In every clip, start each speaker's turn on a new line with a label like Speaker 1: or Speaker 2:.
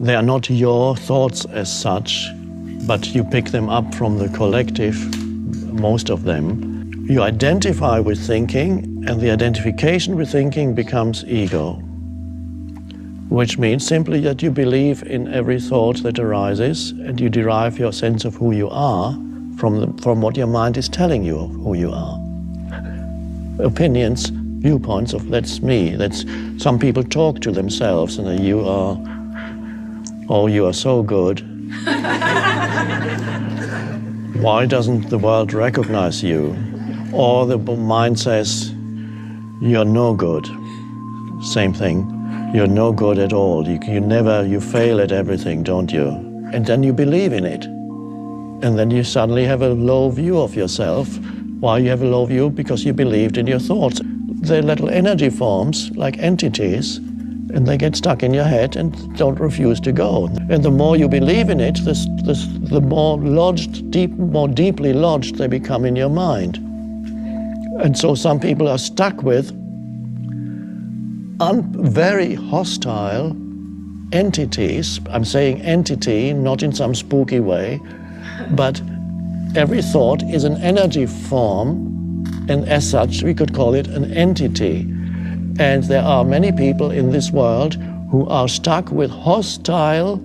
Speaker 1: They are not your thoughts as such, but you pick them up from the collective, most of them. You identify with thinking, and the identification with thinking becomes ego, which means simply that you believe in every thought that arises, and you derive your sense of who you are from what your mind is telling you of who you are. Opinions, viewpoints of that's me. That's some people talk to themselves and you are, oh, you are so good. Why doesn't the world recognize you? Or the mind says, you're no good. Same thing. You're no good at all. You fail at everything, don't you? And then you believe in it. And then you suddenly have a low view of yourself. Why you have a low view? Because you believed in your thoughts. They're little energy forms, like entities, and they get stuck in your head and don't refuse to go. And the more you believe in it, the more lodged, more deeply lodged they become in your mind. And so some people are stuck with very hostile entities. I'm saying entity, not in some spooky way, but every thought is an energy form, and as such, we could call it an entity. And there are many people in this world who are stuck with hostile,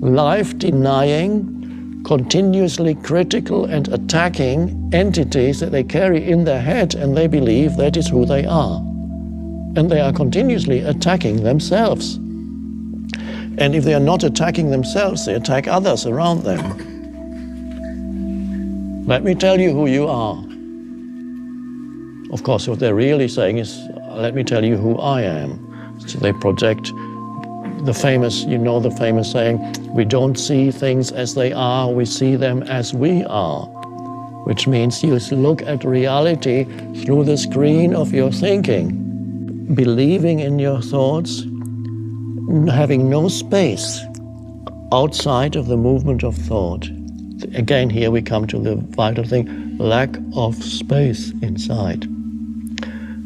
Speaker 1: life-denying, continuously critical and attacking entities that they carry in their head, and they believe that is who they are. And they are continuously attacking themselves. And if they are not attacking themselves, they attack others around them. Let me tell you who you are. Of course, what they're really saying is, let me tell you who I am. So they project the famous, you know the famous saying, we don't see things as they are, we see them as we are. Which means you look at reality through the screen of your thinking, believing in your thoughts, having no space outside of the movement of thought. Again, here we come to the vital thing, lack of space inside.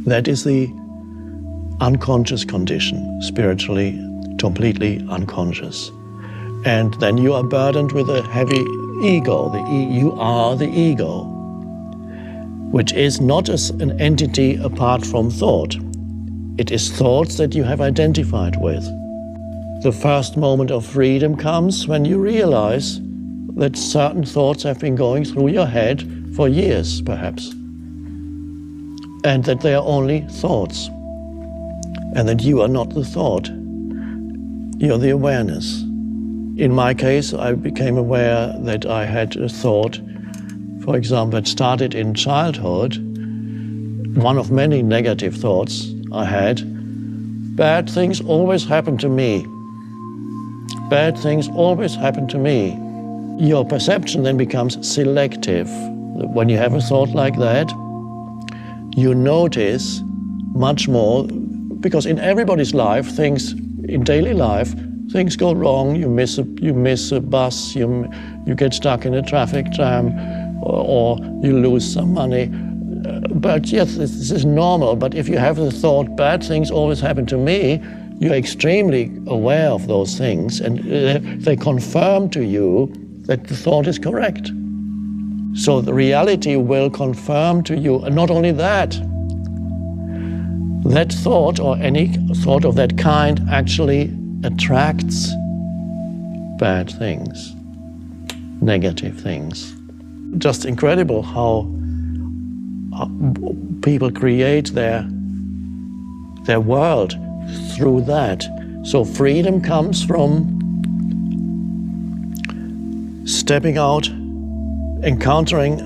Speaker 1: That is the unconscious condition, spiritually, completely unconscious. And then you are burdened with a heavy ego. You are the ego, which is not as an entity apart from thought. It is thoughts that you have identified with. The first moment of freedom comes when you realize that certain thoughts have been going through your head for years, perhaps, and that they are only thoughts, and that you are not the thought, you're the awareness. In my case, I became aware that I had a thought, for example, that started in childhood. One of many negative thoughts I had, bad things always happen to me. Bad things always happen to me. Your perception then becomes selective. When you have a thought like that, you notice much more, because in everybody's life, in daily life, things go wrong. You miss a bus, you get stuck in a traffic jam, or you lose some money. But yes, this is normal. But if you have the thought, bad things always happen to me, you're extremely aware of those things, and they confirm to you that the thought is correct. So the reality will confirm to you, and not only that, that thought or any thought of that kind actually attracts bad things, negative things. Just incredible how people create their world through that. So freedom comes from stepping out, encountering,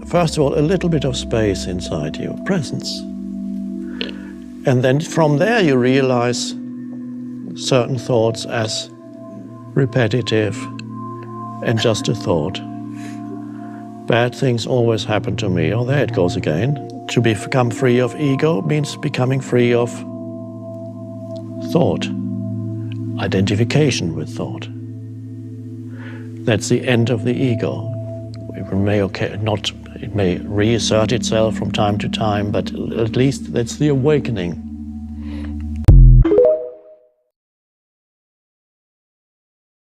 Speaker 1: first of all, a little bit of space inside you, presence. And then from there you realize certain thoughts as repetitive and just a thought. Bad things always happen to me. Oh, there it goes again. To become free of ego means becoming free of thought, identification with thought. That's the end of the ego. It may reassert itself from time to time, but at least that's the awakening.